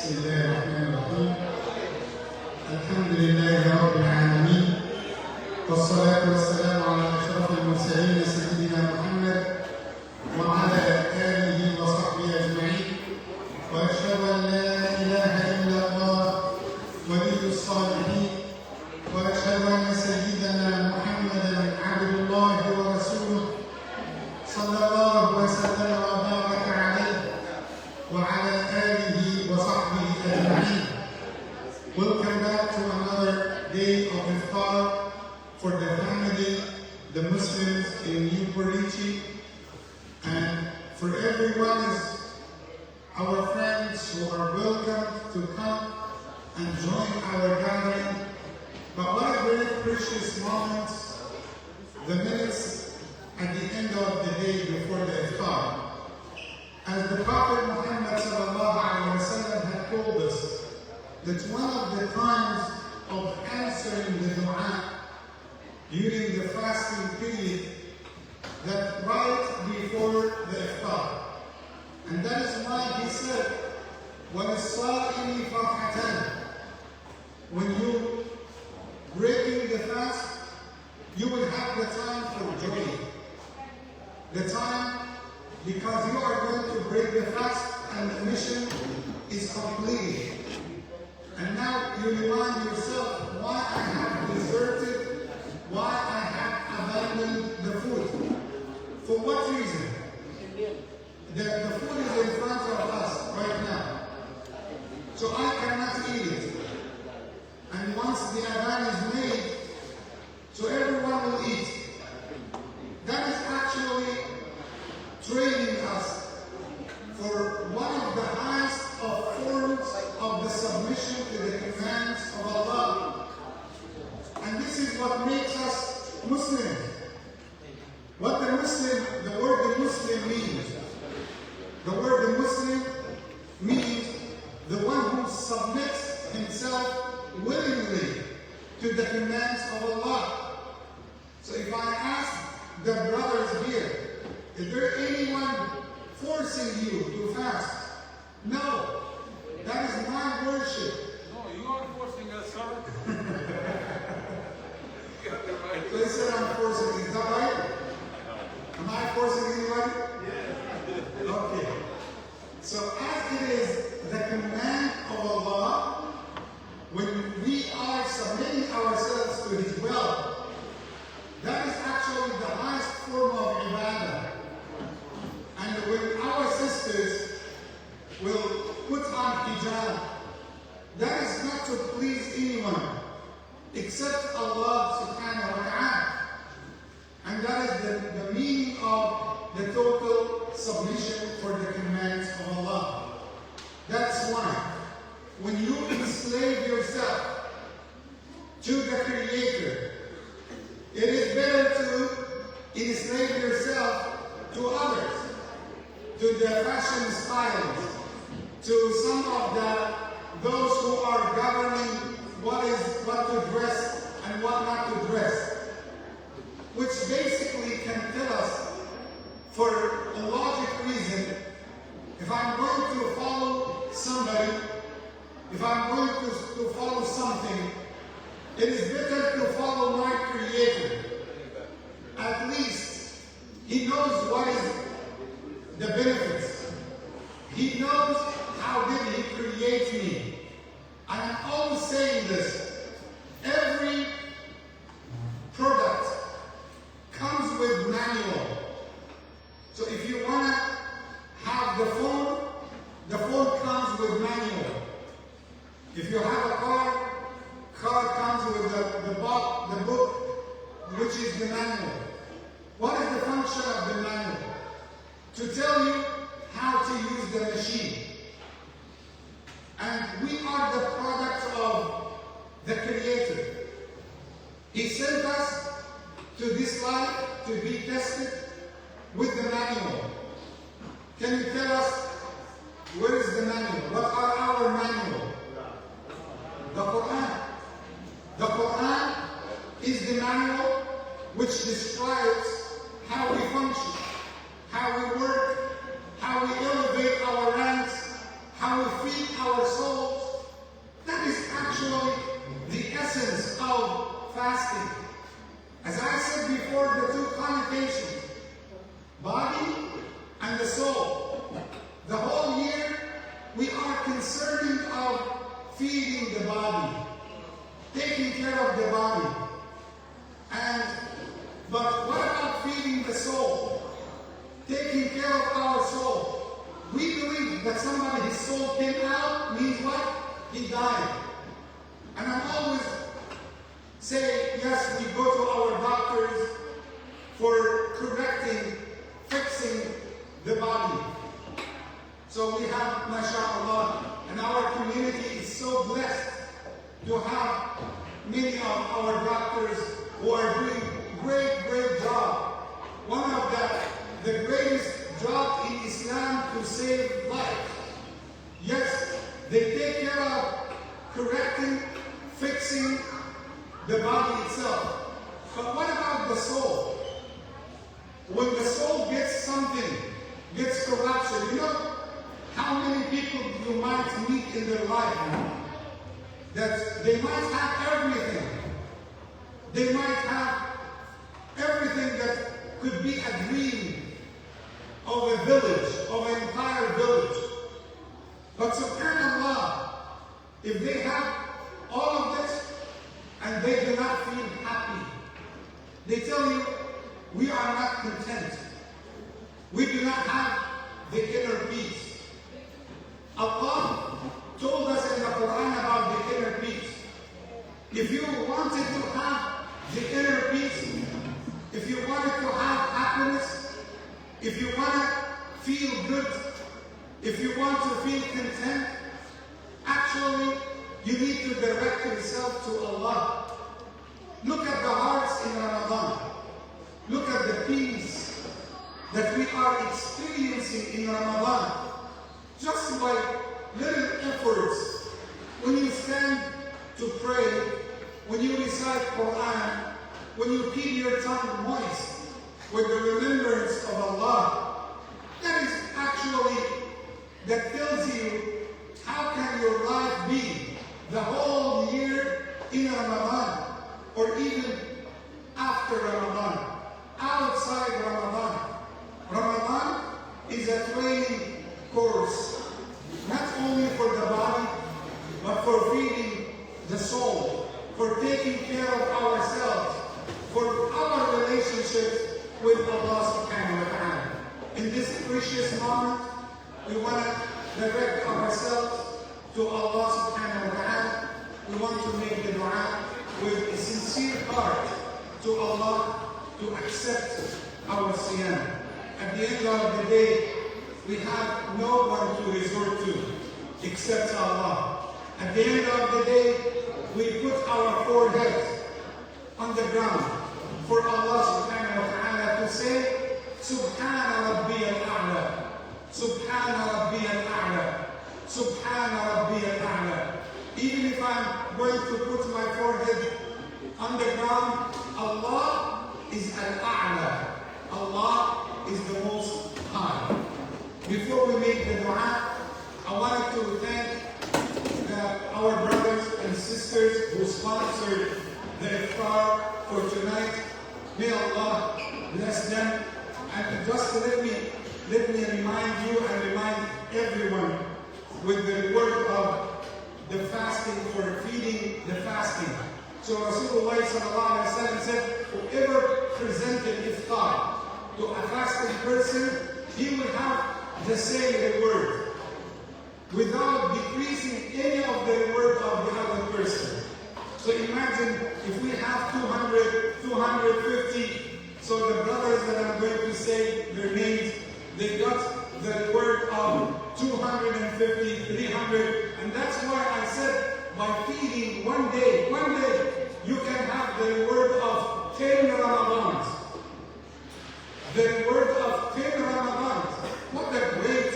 بسم الله الرحمن الرحيم. الحمد لله رب العالمين، والصلاة والسلام على أشرف المرسلين سيدنا محمد وعلى آله وصحبه أجمعين، وأشهد أن لا إله إلا الله ولي الصالحين، وأشهد أن سيدنا محمدا عبد الله ورسوله صلى الله وسلم وبارك عليه وعلى آله وصحبه أجمعين. Welcome back to another day of iftar for the family, the Muslims in Richey, and for everyone is our friends who are welcome to come and join our gathering. But what a very precious moment, the minutes at the end of the day before the iftar. As the Prophet Muhammad ﷺ had told us, that one of the times of answering the dua during the fasting period, that right before the iftar. And that is why he said, وَلِلصَّائِمِ فَرْحَتَانِ. When you breaking the fast, you will have the time for joy. The time because you are going to break the fast and the mission is completed. And now you remind yourself why I have deserted, why I have abandoned the food. For what reason? The food is in front of us right now. So I cannot eat it. And once the adhan is made, so everyone will eat. That is actually training us for one of the highest of forms of the submission to the commands of Allah. And this is what makes us Muslim. What the word the Muslim means. The word the Muslim means the one who submits himself willingly to the commands of Allah. So if I ask the brothers here, is there anyone forcing you to fast? No. That is my worship. No, you are forcing us, sir. So they said I'm forcing. Is that right? Am I forcing anybody? Yeah. Okay. So as it is the command of Allah, when we are submitting ourselves to His will, that is actually the highest form of ibadah. And when our sisters will put on hijab, that is not to please anyone except Allah subhanahu wa ta'ala. And that is the meaning of the total submission for the commands of Allah. That's why when you enslave yourself to the Creator, it is better to enslave yourself to others, to the fashion styles, to some of those who are governing what to dress and what not to dress, which basically can tell us, for a logic reason, if I'm going to follow somebody, if I'm going to follow something, it is better to follow my Creator. At least He knows what is the benefits. He knows how did He create me. And I'm always saying this. Every product comes with manual. So if you want to have the phone comes with manual. If you have a car comes with the book, which is the manual. What is the function of the manual? To tell you how to use the machine. And we are the product of the Creator. He sent us to this life to be tested with the manual. Can you tell us where is the manual? What are our manual? The Quran. The Quran is the manual which describes how we function, how we work, how we elevate our ranks, how we feed our soul, feeding the body, taking care of the body. But what about feeding the soul? Taking care of our soul. We believe that somebody, his soul came out, means what? He died. And I'm always saying, yes, we go to our doctors for correcting, fixing the body. So we have, mashallah, and our community is so blessed to have many of our doctors who are doing great job. One of the greatest job in Islam to save life. Yes, they take care of correcting, fixing the body itself. But what about the soul? When the soul gets something, gets corruption, you know how many people you might meet in their life that they might have everything. They might have everything that could be a dream of a village, of an entire village. But subhanAllah, if they have all of this and they do not feel happy, they tell you, we are not content. We do not have the inner peace. Allah told us in the Quran about the inner peace. If you wanted to have the inner peace, if you wanted to have happiness, if you want to feel good, if you want to feel content, actually you need to direct yourself to Allah. Look at the hearts in Ramadan. Look at the peace that we are experiencing in Ramadan. Just by little efforts, when you stand to pray, when you recite Quran, when you keep your tongue moist with the remembrance of Allah, that is actually, that tells you how can your life be the whole year in Ramadan, or even after Ramadan, outside Ramadan. Ramadan is a training course, not only for the body, but for feeding the soul, for taking care of ourselves, for our relationships with Allah subhanahu wa ta'ala. In this precious moment, we want to direct ourselves to Allah subhanahu wa ta'ala. We want to make the dua with a sincere heart to Allah to accept our siyam. At the end of the day, we have no one to resort to except Allah. At the end of the day, we put our foreheads on the ground for Allah subhanahu wa ta'ala to say, Subhana Rabbi al-A'la, Subhana Rabbi al-A'la, Subhana Rabbi al-A'la. Even if I'm going to put my forehead on the ground, Allah is al-A'la. Allah is the most high. Before we make the dua, I wanted to thank our brothers and sisters who sponsored the iftar for tonight. May Allah bless them. And just let me remind you and remind everyone with the word of the fasting, for feeding the fasting. So Rasulullah sallallahu alaihi wasallam said, whoever presented iftar to a fasting person, he will have the same reward, without decreasing any of the reward of the other person. So imagine if we have 200, 250, so the brothers that I'm going to say their names, they got the reward of 250, 300, and that's why I said by feeding one day, you can have the reward of 10 Ramadans. The reward of 10 Ramadans. What a great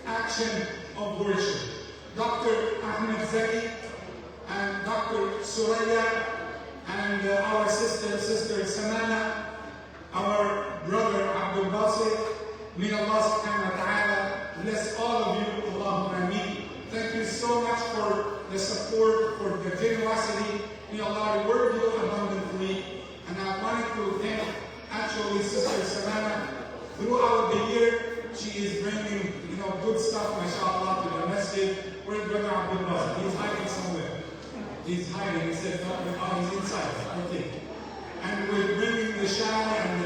action of worship. Dr. Ahmed Zaki and Dr. Suraya and our sister Samana, our brother Abdul Basit, may Allah subhanahu wa ta'ala bless all of you. Allahumma ameen. Thank you so much for the support, for the generosity. May Allah reward you abundantly. And I wanted to thank actually Sister Samana. Throughout the year, she is bringing good stuff, mashallah, to the masjid. masjid. Where's Brother Abdul Basit? He's hiding somewhere. He's hiding. He said, he's inside. Okay. And we're bringing the shower and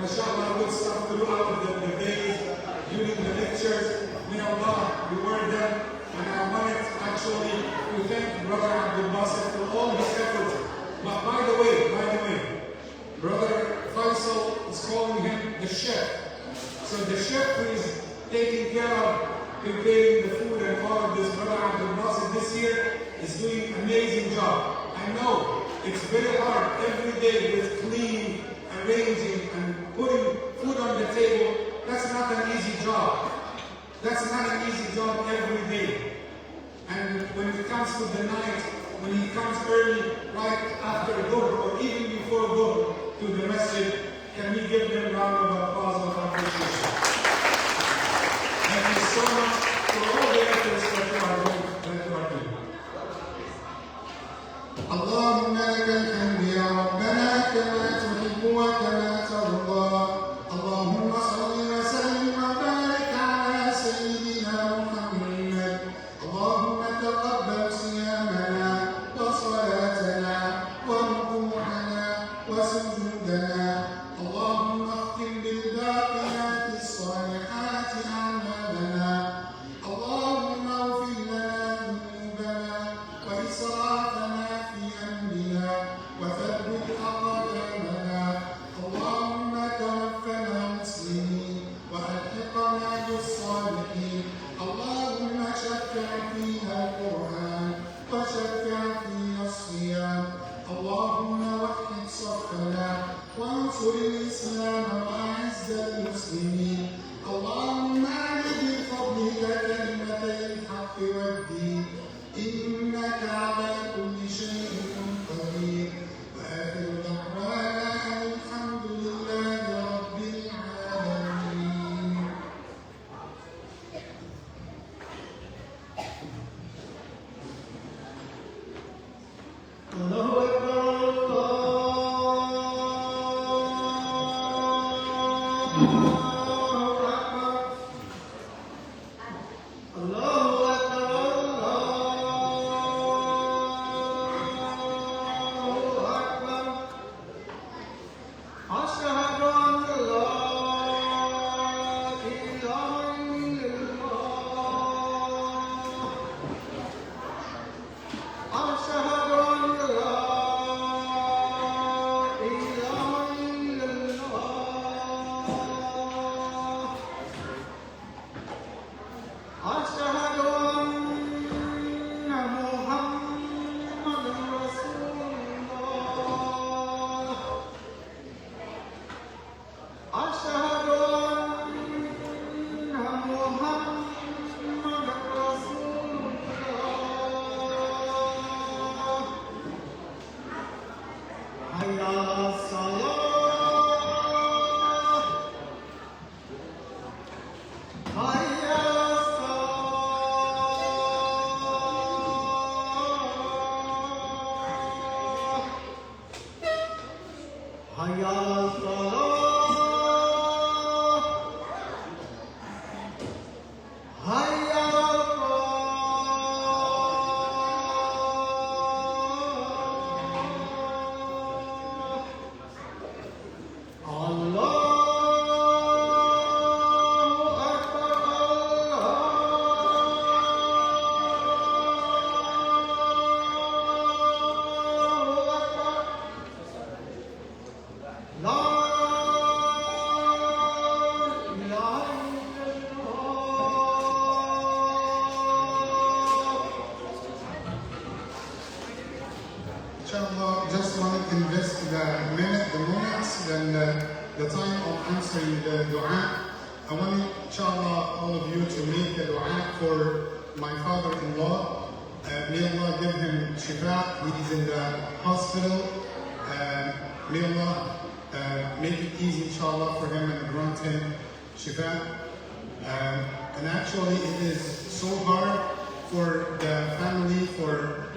mashallah good stuff throughout the days during the lectures. May Allah reward them. And I wanted actually to thank Brother Abdul Basit for all his efforts. But by the way, Brother Faisal is calling him the chef. So the chef who is taking care of preparing the food and all of this, Brother Abdul Basit this year is doing an amazing job. I know it's very hard every day with cleaning, arranging, and putting food on the table. That's not an easy job. That's not an easy job every day. And when it comes to the night, when he comes early, right after Dhuhr or even before Dhuhr to the masjid, can we give them a round of applause of appreciation? Thank you so much for all the efforts that you are doing. اللهم لك الحمد يا ربنا كما تحب وكما ترضى. اللهم صل وسلم وبارك على سيدنا محمد. اللهم تقبل صيامنا وصلاتنا وركوعنا وسجودنا. اللهم اختم بالباقيات الصالحات اعمالنا. اللهم اغفر لنا ذنوبنا واسرافنا في امرنا وثبت اقدامنا. اللهم توفنا مسلمين والحقنا بالصالحين. اللهم شفع فينا القرآن وشفع فينا الصيام. اللهم وحد صفنا وانصر الإسلام وأعز المسلمين. اللهم أعد بفضلك كلمتي الحق والدين. إنك على كل شيء قدير. وآخر دعوانا أن الحمد لله رب العالمين. الله Inshallah, just want to invest the moments and the time of answering the dua. I want, inshallah, all of you to make a dua for my father-in-law. May Allah give him shifa. He is in the hospital. May Allah make it easy, inshallah, for him and grant him shifa. And actually, it is so hard for the family for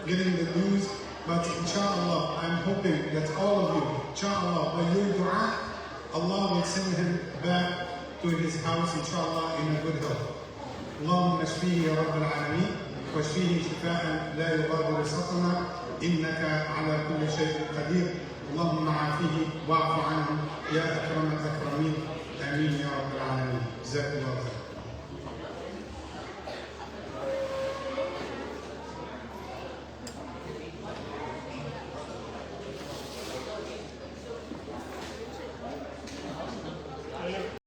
getting the news. But inshallah, I'm hoping that all of you, inshallah, by your dua, Allah will send him back to his house, inshallah, in a good health. اللهم اشفيه يا رب العالمين، واشفيه شفاء لا يغادر سقما، إنك على كل شيء قدير. اللهم عافيه واعف عنه يا أكرم الأكرمين، آمين يا رب العالمين. جزاكم الله خيرا.